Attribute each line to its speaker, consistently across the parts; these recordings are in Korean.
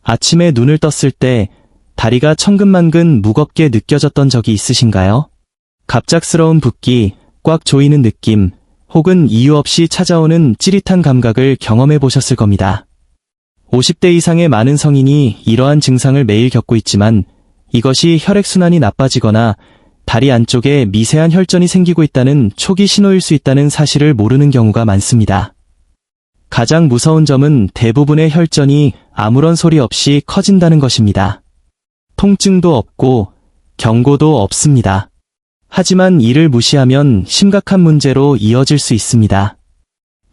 Speaker 1: 아침에 눈을 떴을 때 다리가 천근만근 무겁게 느껴졌던 적이 있으신가요? 갑작스러운 붓기, 꽉 조이는 느낌, 혹은 이유 없이 찾아오는 찌릿한 감각을 경험해 보셨을 겁니다. 50대 이상의 많은 성인이 이러한 증상을 매일 겪고 있지만 이것이 혈액순환이 나빠지거나 다리 안쪽에 미세한 혈전이 생기고 있다는 초기 신호일 수 있다는 사실을 모르는 경우가 많습니다. 가장 무서운 점은 대부분의 혈전이 아무런 소리 없이 커진다는 것입니다. 통증도 없고 경고도 없습니다. 하지만 이를 무시하면 심각한 문제로 이어질 수 있습니다.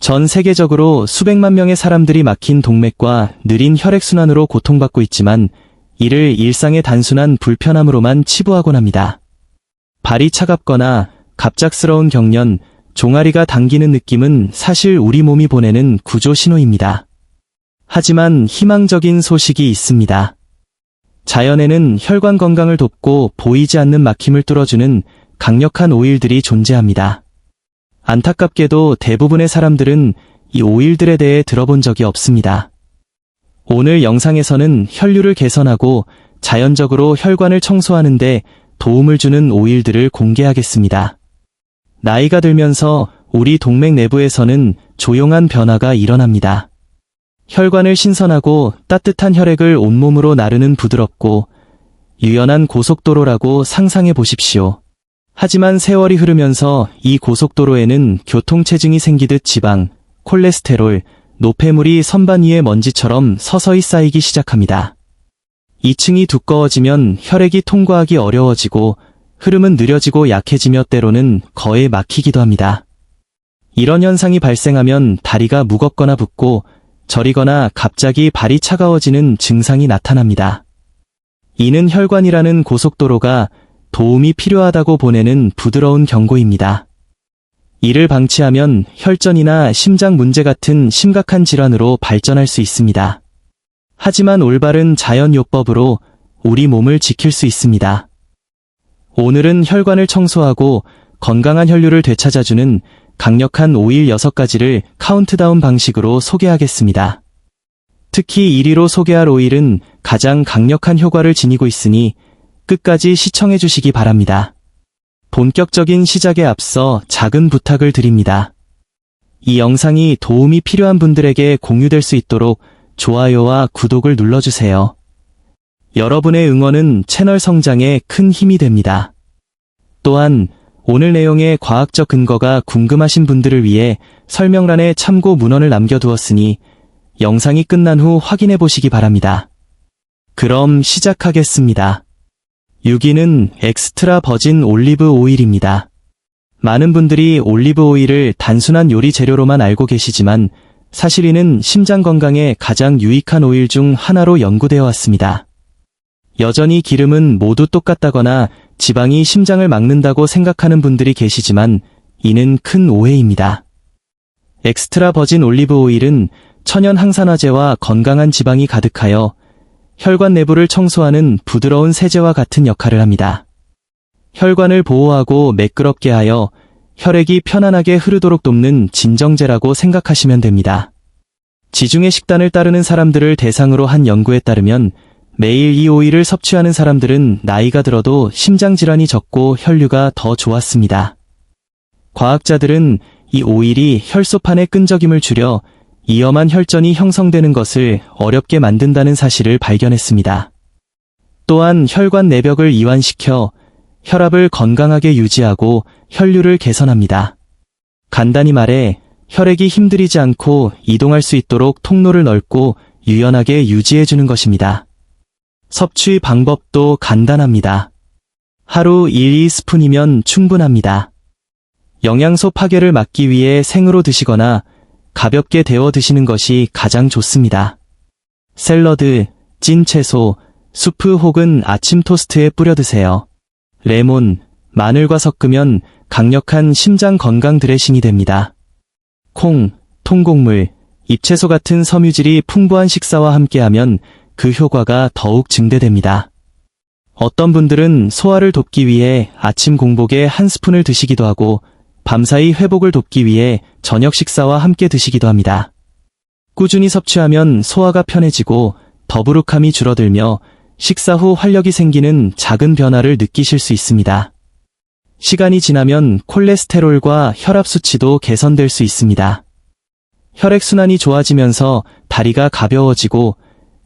Speaker 1: 전 세계적으로 수백만 명의 사람들이 막힌 동맥과 느린 혈액순환으로 고통받고 있지만 이를 일상의 단순한 불편함으로만 치부하곤 합니다. 발이 차갑거나 갑작스러운 경련, 종아리가 당기는 느낌은 사실 우리 몸이 보내는 구조 신호입니다. 하지만 희망적인 소식이 있습니다. 자연에는 혈관 건강을 돕고 보이지 않는 막힘을 뚫어주는 강력한 오일들이 존재합니다. 안타깝게도 대부분의 사람들은 이 오일들에 대해 들어본 적이 없습니다. 오늘 영상에서는 혈류를 개선하고 자연적으로 혈관을 청소하는 데 도움을 주는 오일들을 공개하겠습니다. 나이가 들면서 우리 동맥 내부에서는 조용한 변화가 일어납니다. 혈관을 신선하고 따뜻한 혈액을 온몸으로 나르는 부드럽고 유연한 고속도로라고 상상해 보십시오. 하지만 세월이 흐르면서 이 고속도로에는 교통체증이 생기듯 지방, 콜레스테롤, 노폐물이 선반 위의 먼지처럼 서서히 쌓이기 시작합니다. 2층이 두꺼워지면 혈액이 통과하기 어려워지고 흐름은 느려지고 약해지며 때로는 거의 막히기도 합니다. 이런 현상이 발생하면 다리가 무겁거나 붓고 저리거나 갑자기 발이 차가워지는 증상이 나타납니다. 이는 혈관이라는 고속도로가 도움이 필요하다고 보내는 부드러운 경고입니다. 이를 방치하면 혈전이나 심장 문제 같은 심각한 질환으로 발전할 수 있습니다. 하지만 올바른 자연요법으로 우리 몸을 지킬 수 있습니다. 오늘은 혈관을 청소하고 건강한 혈류를 되찾아주는 강력한 오일 6가지를 카운트다운 방식으로 소개하겠습니다. 특히 1위로 소개할 오일은 가장 강력한 효과를 지니고 있으니 끝까지 시청해 주시기 바랍니다. 본격적인 시작에 앞서 작은 부탁을 드립니다. 이 영상이 도움이 필요한 분들에게 공유될 수 있도록 좋아요와 구독을 눌러주세요. 여러분의 응원은 채널 성장에 큰 힘이 됩니다. 또한 오늘 내용의 과학적 근거가 궁금하신 분들을 위해 설명란에 참고 문헌을 남겨두었으니 영상이 끝난 후 확인해 보시기 바랍니다. 그럼 시작하겠습니다. 6위는 엑스트라 버진 올리브 오일입니다. 많은 분들이 올리브 오일을 단순한 요리 재료로만 알고 계시지만 사실 이는 심장 건강에 가장 유익한 오일 중 하나로 연구되어 왔습니다. 여전히 기름은 모두 똑같다거나 지방이 심장을 막는다고 생각하는 분들이 계시지만 이는 큰 오해입니다. 엑스트라 버진 올리브 오일은 천연 항산화제와 건강한 지방이 가득하여 혈관 내부를 청소하는 부드러운 세제와 같은 역할을 합니다. 혈관을 보호하고 매끄럽게 하여 혈액이 편안하게 흐르도록 돕는 진정제라고 생각하시면 됩니다. 지중해 식단을 따르는 사람들을 대상으로 한 연구에 따르면 매일 이 오일을 섭취하는 사람들은 나이가 들어도 심장질환이 적고 혈류가 더 좋았습니다. 과학자들은 이 오일이 혈소판의 끈적임을 줄여 위험한 혈전이 형성되는 것을 어렵게 만든다는 사실을 발견했습니다. 또한 혈관 내벽을 이완시켜 혈압을 건강하게 유지하고 혈류를 개선합니다. 간단히 말해 혈액이 힘들이지 않고 이동할 수 있도록 통로를 넓고 유연하게 유지해주는 것입니다. 섭취 방법도 간단합니다. 하루 1-2스푼이면 충분합니다. 영양소 파괴를 막기 위해 생으로 드시거나 가볍게 데워 드시는 것이 가장 좋습니다. 샐러드, 찐 채소, 수프 혹은 아침 토스트에 뿌려 드세요. 레몬, 마늘과 섞으면 강력한 심장 건강 드레싱이 됩니다. 콩, 통곡물, 잎채소 같은 섬유질이 풍부한 식사와 함께하면 그 효과가 더욱 증대됩니다. 어떤 분들은 소화를 돕기 위해 아침 공복에 한 스푼을 드시기도 하고 밤사이 회복을 돕기 위해 저녁 식사와 함께 드시기도 합니다. 꾸준히 섭취하면 소화가 편해지고 더부룩함이 줄어들며 식사 후 활력이 생기는 작은 변화를 느끼실 수 있습니다. 시간이 지나면 콜레스테롤과 혈압 수치도 개선될 수 있습니다. 혈액순환이 좋아지면서 다리가 가벼워지고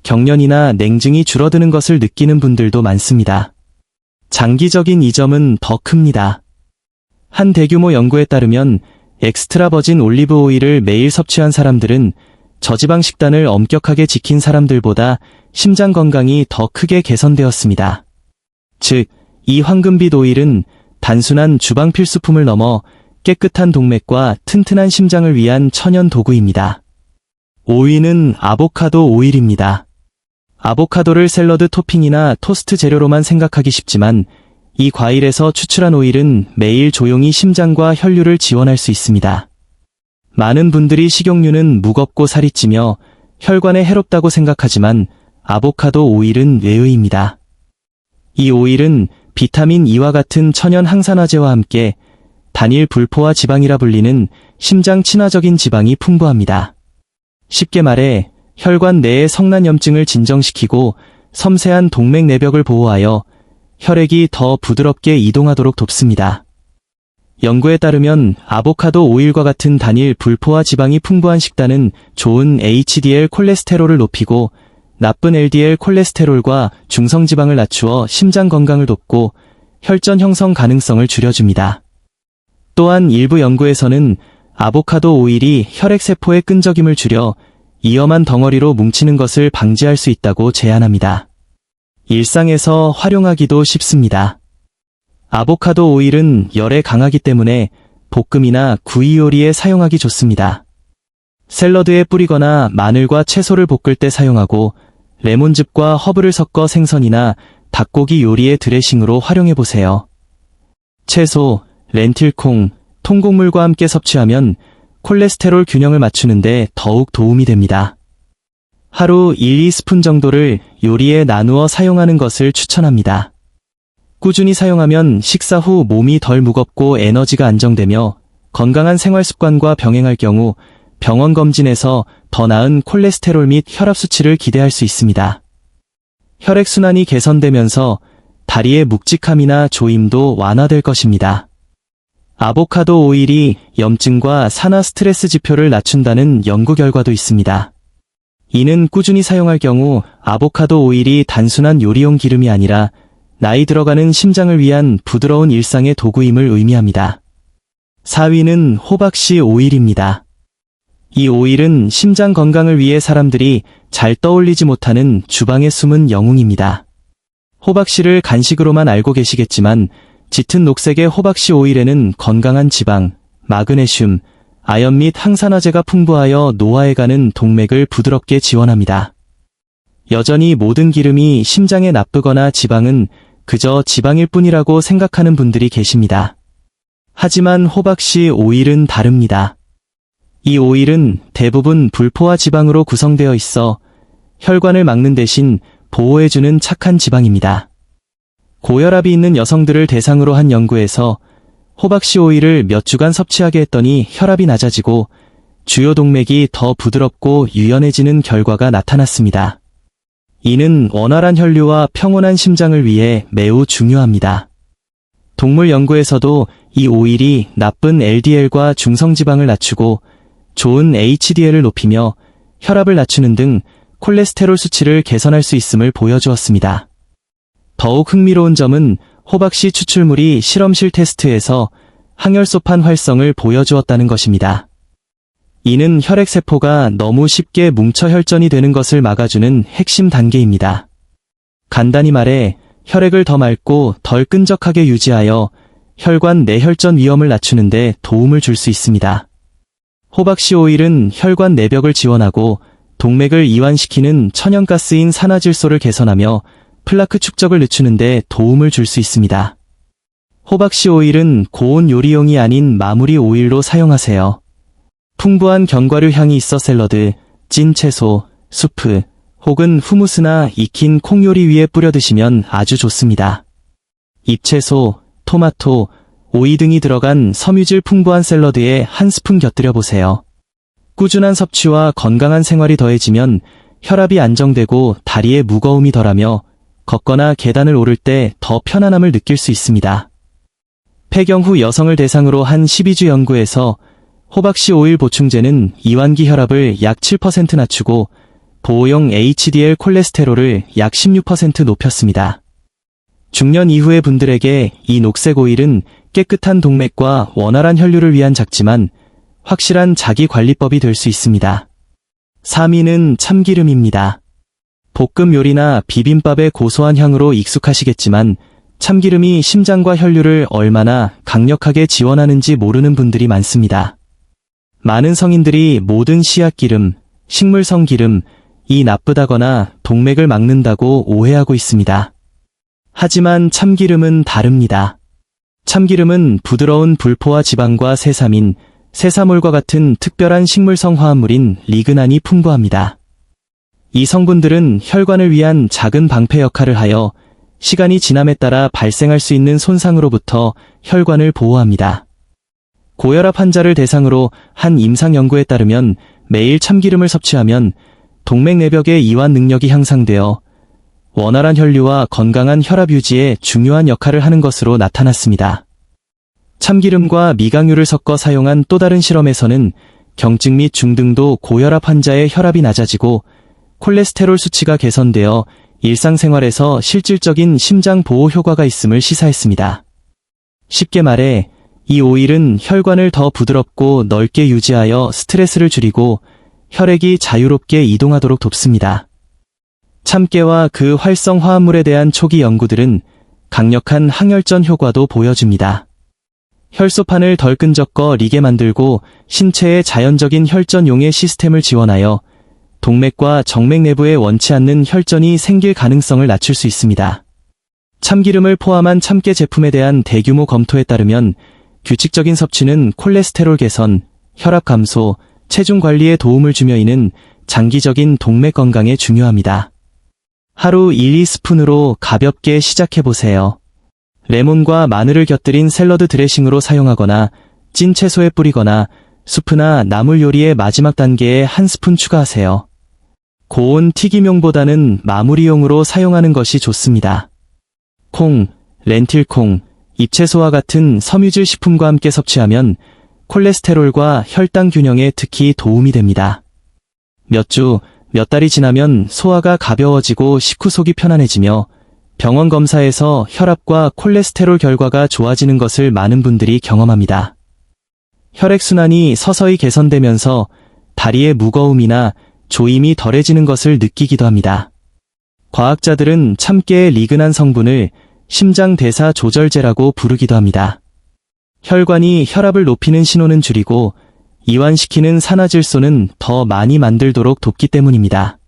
Speaker 1: 경련이나 냉증이 줄어드는 것을 느끼는 분들도 많습니다. 장기적인 이점은 더 큽니다. 한 대규모 연구에 따르면 엑스트라 버진 올리브 오일을 매일 섭취한 사람들은 저지방 식단을 엄격하게 지킨 사람들보다 심장 건강이 더 크게 개선되었습니다. 즉, 이 황금빛 오일은 단순한 주방 필수품을 넘어 깨끗한 동맥과 튼튼한 심장을 위한 천연 도구입니다. 5위는 아보카도 오일입니다. 아보카도를 샐러드 토핑이나 토스트 재료로만 생각하기 쉽지만 이 과일에서 추출한 오일은 매일 조용히 심장과 혈류를 지원할 수 있습니다. 많은 분들이 식용유는 무겁고 살이 찌며 혈관에 해롭다고 생각하지만 아보카도 오일은 외의입니다. 이 오일은 비타민 E와 같은 천연 항산화제와 함께 단일 불포화 지방이라 불리는 심장 친화적인 지방이 풍부합니다. 쉽게 말해 혈관 내의 성난염증을 진정시키고 섬세한 동맥 내벽을 보호하여 혈액이 더 부드럽게 이동하도록 돕습니다. 연구에 따르면 아보카도 오일과 같은 단일 불포화 지방이 풍부한 식단은 좋은 HDL 콜레스테롤을 높이고 나쁜 LDL 콜레스테롤과 중성지방을 낮추어 심장 건강을 돕고 혈전 형성 가능성을 줄여줍니다. 또한 일부 연구에서는 아보카도 오일이 혈액세포의 끈적임을 줄여 위험한 덩어리로 뭉치는 것을 방지할 수 있다고 제안합니다. 일상에서 활용하기도 쉽습니다. 아보카도 오일은 열에 강하기 때문에 볶음이나 구이 요리에 사용하기 좋습니다. 샐러드에 뿌리거나 마늘과 채소를 볶을 때 사용하고 레몬즙과 허브를 섞어 생선이나 닭고기 요리의 드레싱으로 활용해보세요. 채소, 렌틸콩, 통곡물과 함께 섭취하면 콜레스테롤 균형을 맞추는데 더욱 도움이 됩니다. 하루 1-2스푼 정도를 요리에 나누어 사용하는 것을 추천합니다. 꾸준히 사용하면 식사 후 몸이 덜 무겁고 에너지가 안정되며 건강한 생활 습관과 병행할 경우 병원 검진에서 더 나은 콜레스테롤 및 혈압 수치를 기대할 수 있습니다. 혈액순환이 개선되면서 다리의 묵직함이나 조임도 완화될 것입니다. 아보카도 오일이 염증과 산화 스트레스 지표를 낮춘다는 연구 결과도 있습니다. 이는 꾸준히 사용할 경우 아보카도 오일이 단순한 요리용 기름이 아니라 나이 들어가는 심장을 위한 부드러운 일상의 도구임을 의미합니다. 4위는 호박씨 오일입니다. 이 오일은 심장 건강을 위해 사람들이 잘 떠올리지 못하는 주방의 숨은 영웅입니다. 호박씨를 간식으로만 알고 계시겠지만 짙은 녹색의 호박씨 오일에는 건강한 지방, 마그네슘, 아연 및 항산화제가 풍부하여 노화해가는 동맥을 부드럽게 지원합니다. 여전히 모든 기름이 심장에 나쁘거나 지방은 그저 지방일 뿐이라고 생각하는 분들이 계십니다. 하지만 호박씨 오일은 다릅니다. 이 오일은 대부분 불포화 지방으로 구성되어 있어 혈관을 막는 대신 보호해주는 착한 지방입니다. 고혈압이 있는 여성들을 대상으로 한 연구에서 호박씨 오일을 몇 주간 섭취하게 했더니 혈압이 낮아지고 주요 동맥이 더 부드럽고 유연해지는 결과가 나타났습니다. 이는 원활한 혈류와 평온한 심장을 위해 매우 중요합니다. 동물 연구에서도 이 오일이 나쁜 LDL과 중성지방을 낮추고 좋은 HDL을 높이며 혈압을 낮추는 등 콜레스테롤 수치를 개선할 수 있음을 보여주었습니다. 더욱 흥미로운 점은 호박씨 추출물이 실험실 테스트에서 항혈소판 활성을 보여주었다는 것입니다. 이는 혈액세포가 너무 쉽게 뭉쳐 혈전이 되는 것을 막아주는 핵심 단계입니다. 간단히 말해 혈액을 더 맑고 덜 끈적하게 유지하여 혈관 내혈전 위험을 낮추는 데 도움을 줄 수 있습니다. 호박씨 오일은 혈관 내벽을 지원하고 동맥을 이완시키는 천연가스인 산화질소를 개선하며 플라크 축적을 늦추는 데 도움을 줄 수 있습니다. 호박씨 오일은 고온 요리용이 아닌 마무리 오일로 사용하세요. 풍부한 견과류 향이 있어 샐러드, 찐 채소, 수프, 혹은 후무스나 익힌 콩 요리 위에 뿌려 드시면 아주 좋습니다. 잎채소, 토마토, 오이 등이 들어간 섬유질 풍부한 샐러드에 한 스푼 곁들여 보세요. 꾸준한 섭취와 건강한 생활이 더해지면 혈압이 안정되고 다리의 무거움이 덜하며 걷거나 계단을 오를 때 더 편안함을 느낄 수 있습니다. 폐경 후 여성을 대상으로 한 12주 연구에서 호박씨 오일 보충제는 이완기 혈압을 약 7% 낮추고 보호용 HDL 콜레스테롤을 약 16% 높였습니다. 중년 이후의 분들에게 이 녹색 오일은 깨끗한 동맥과 원활한 혈류를 위한 작지만 확실한 자기관리법이 될 수 있습니다. 3위는 참기름입니다. 볶음 요리나 비빔밥의 고소한 향으로 익숙하시겠지만 참기름이 심장과 혈류를 얼마나 강력하게 지원하는지 모르는 분들이 많습니다. 많은 성인들이 모든 씨앗기름, 식물성 기름이 나쁘다거나 동맥을 막는다고 오해하고 있습니다. 하지만 참기름은 다릅니다. 참기름은 부드러운 불포화 지방과 세사민, 세사몰과 같은 특별한 식물성 화합물인 리그난이 풍부합니다. 이 성분들은 혈관을 위한 작은 방패 역할을 하여 시간이 지남에 따라 발생할 수 있는 손상으로부터 혈관을 보호합니다. 고혈압 환자를 대상으로 한 임상 연구에 따르면 매일 참기름을 섭취하면 동맥 내벽의 이완 능력이 향상되어 원활한 혈류와 건강한 혈압 유지에 중요한 역할을 하는 것으로 나타났습니다. 참기름과 미강유를 섞어 사용한 또 다른 실험에서는 경증 및 중등도 고혈압 환자의 혈압이 낮아지고 콜레스테롤 수치가 개선되어 일상생활에서 실질적인 심장 보호 효과가 있음을 시사했습니다. 쉽게 말해 이 오일은 혈관을 더 부드럽고 넓게 유지하여 스트레스를 줄이고 혈액이 자유롭게 이동하도록 돕습니다. 참깨와 그 활성 화합물에 대한 초기 연구들은 강력한 항혈전 효과도 보여줍니다. 혈소판을 덜 끈적거 리게 만들고 신체의 자연적인 혈전 용해 시스템을 지원하여 동맥과 정맥 내부에 원치 않는 혈전이 생길 가능성을 낮출 수 있습니다. 참기름을 포함한 참깨 제품에 대한 대규모 검토에 따르면 규칙적인 섭취는 콜레스테롤 개선, 혈압 감소, 체중 관리에 도움을 주며 이는 장기적인 동맥 건강에 중요합니다. 하루 1-2스푼으로 가볍게 시작해보세요. 레몬과 마늘을 곁들인 샐러드 드레싱으로 사용하거나 찐 채소에 뿌리거나 수프나 나물 요리의 마지막 단계에 한 스푼 추가하세요. 고온 튀김용보다는 마무리용으로 사용하는 것이 좋습니다. 콩, 렌틸콩, 잎채소와 같은 섬유질 식품과 함께 섭취하면 콜레스테롤과 혈당 균형에 특히 도움이 됩니다. 몇 주, 몇 달이 지나면 소화가 가벼워지고 식후 속이 편안해지며 병원 검사에서 혈압과 콜레스테롤 결과가 좋아지는 것을 많은 분들이 경험합니다. 혈액순환이 서서히 개선되면서 다리의 무거움이나 조임이 덜해지는 것을 느끼기도 합니다. 과학자들은 참깨의 리그난 성분을 심장 대사 조절제라고 부르기도 합니다. 혈관이 혈압을 높이는 신호는 줄이고 이완시키는 산화질소는 더 많이 만들도록 돕기 때문입니다.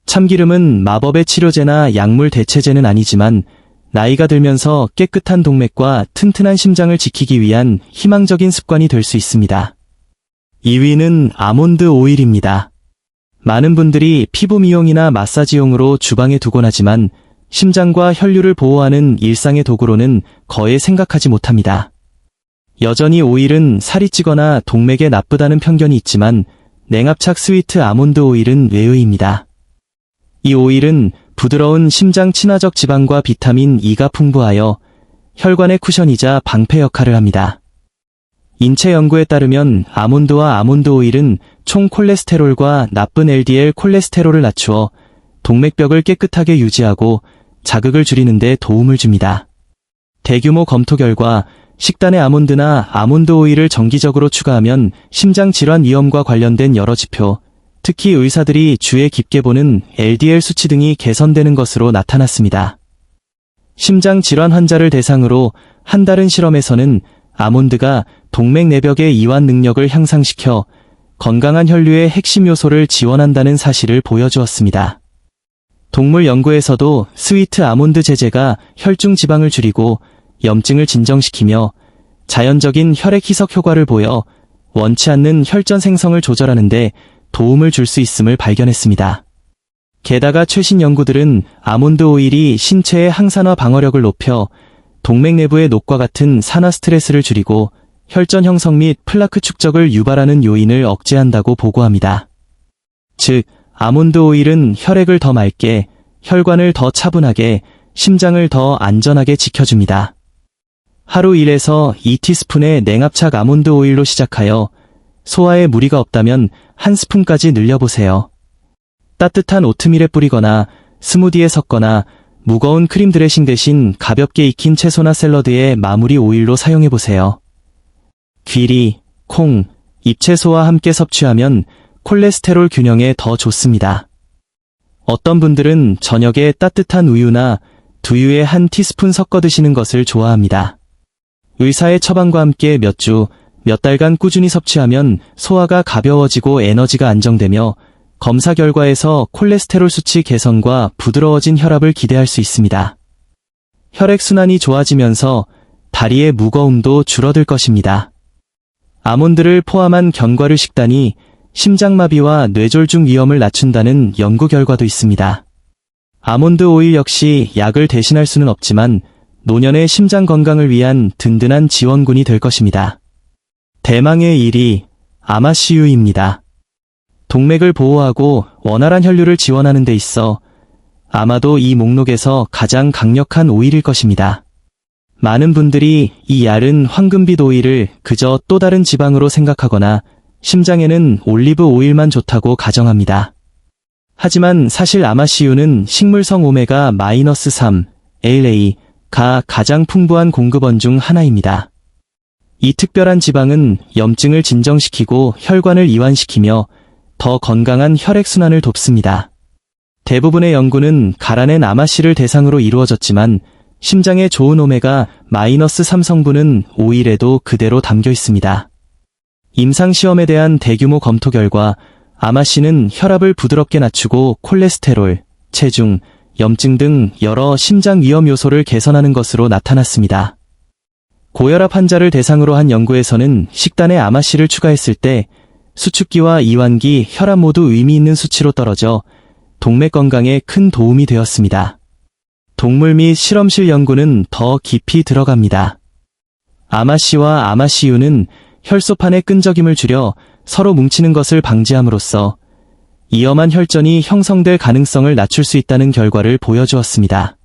Speaker 1: 참기름은 마법의 치료제나 약물 대체제는 아니지만 나이가 들면서 깨끗한 동맥과 튼튼한 심장을 지키기 위한 희망적인 습관이 될 수 있습니다. 2위는 아몬드 오일입니다. 많은 분들이 피부 미용이나 마사지용으로 주방에 두곤 하지만 심장과 혈류를 보호하는 일상의 도구로는 거의 생각하지 못합니다. 여전히 오일은 살이 찌거나 동맥에 나쁘다는 편견이 있지만 냉합착 스위트 아몬드 오일은 외의입니다. 이 오일은 부드러운 심장 친화적 지방과 비타민 E가 풍부하여 혈관의 쿠션이자 방패 역할을 합니다. 인체 연구에 따르면 아몬드와 아몬드 오일은 총 콜레스테롤과 나쁜 LDL 콜레스테롤을 낮추어 동맥벽을 깨끗하게 유지하고 자극을 줄이는 데 도움을 줍니다. 대규모 검토 결과 식단에 아몬드나 아몬드 오일을 정기적으로 추가하면 심장 질환 위험과 관련된 여러 지표, 특히 의사들이 주의 깊게 보는 LDL 수치 등이 개선되는 것으로 나타났습니다. 심장 질환 환자를 대상으로 한 다른 실험에서는 아몬드가 동맥 내벽의 이완 능력을 향상시켜 건강한 혈류의 핵심 요소를 지원한다는 사실을 보여주었습니다. 동물 연구에서도 스위트 아몬드 제제가 혈중 지방을 줄이고 염증을 진정시키며 자연적인 혈액 희석 효과를 보여 원치 않는 혈전 생성을 조절하는 데 도움을 줄 수 있음을 발견했습니다. 게다가 최신 연구들은 아몬드 오일이 신체의 항산화 방어력을 높여 동맥 내부의 녹과 같은 산화 스트레스를 줄이고 혈전 형성 및 플라크 축적을 유발하는 요인을 억제한다고 보고합니다. 즉, 아몬드 오일은 혈액을 더 맑게, 혈관을 더 차분하게, 심장을 더 안전하게 지켜줍니다. 하루 1에서 2티스푼의 냉압착 아몬드 오일로 시작하여 소화에 무리가 없다면 1스푼까지 늘려보세요. 따뜻한 오트밀에 뿌리거나 스무디에 섞거나 무거운 크림 드레싱 대신 가볍게 익힌 채소나 샐러드에 마무리 오일로 사용해보세요. 귀리, 콩, 잎채소와 함께 섭취하면 콜레스테롤 균형에 더 좋습니다. 어떤 분들은 저녁에 따뜻한 우유나 두유에 1티스푼 섞어 드시는 것을 좋아합니다. 의사의 처방과 함께 몇 주, 몇 달간 꾸준히 섭취하면 소화가 가벼워지고 에너지가 안정되며 검사 결과에서 콜레스테롤 수치 개선과 부드러워진 혈압을 기대할 수 있습니다. 혈액순환이 좋아지면서 다리의 무거움도 줄어들 것입니다. 아몬드를 포함한 견과류 식단이 심장마비와 뇌졸중 위험을 낮춘다는 연구 결과도 있습니다. 아몬드 오일 역시 약을 대신할 수는 없지만 노년의 심장 건강을 위한 든든한 지원군이 될 것입니다. 대망의 1위, 아마씨유입니다. 동맥을 보호하고 원활한 혈류를 지원하는 데 있어 아마도 이 목록에서 가장 강력한 오일일 것입니다. 많은 분들이 이 얇은 황금빛 오일을 그저 또 다른 지방으로 생각하거나 심장에는 올리브 오일만 좋다고 가정합니다. 하지만 사실 아마씨유는 식물성 오메가-3, ALA가 가장 풍부한 공급원 중 하나입니다. 이 특별한 지방은 염증을 진정시키고 혈관을 이완시키며 더 건강한 혈액순환을 돕습니다. 대부분의 연구는 갈아낸 아마씨를 대상으로 이루어졌지만 심장에 좋은 오메가-3 성분은 오일에도 그대로 담겨 있습니다. 임상시험에 대한 대규모 검토 결과 아마씨는 혈압을 부드럽게 낮추고 콜레스테롤, 체중, 염증 등 여러 심장 위험 요소를 개선하는 것으로 나타났습니다. 고혈압 환자를 대상으로 한 연구에서는 식단에 아마씨를 추가했을 때 수축기와 이완기, 혈압 모두 의미 있는 수치로 떨어져 동맥 건강에 큰 도움이 되었습니다. 동물 및 실험실 연구는 더 깊이 들어갑니다. 아마씨와 아마씨유는 혈소판의 끈적임을 줄여 서로 뭉치는 것을 방지함으로써 위험한 혈전이 형성될 가능성을 낮출 수 있다는 결과를 보여주었습니다.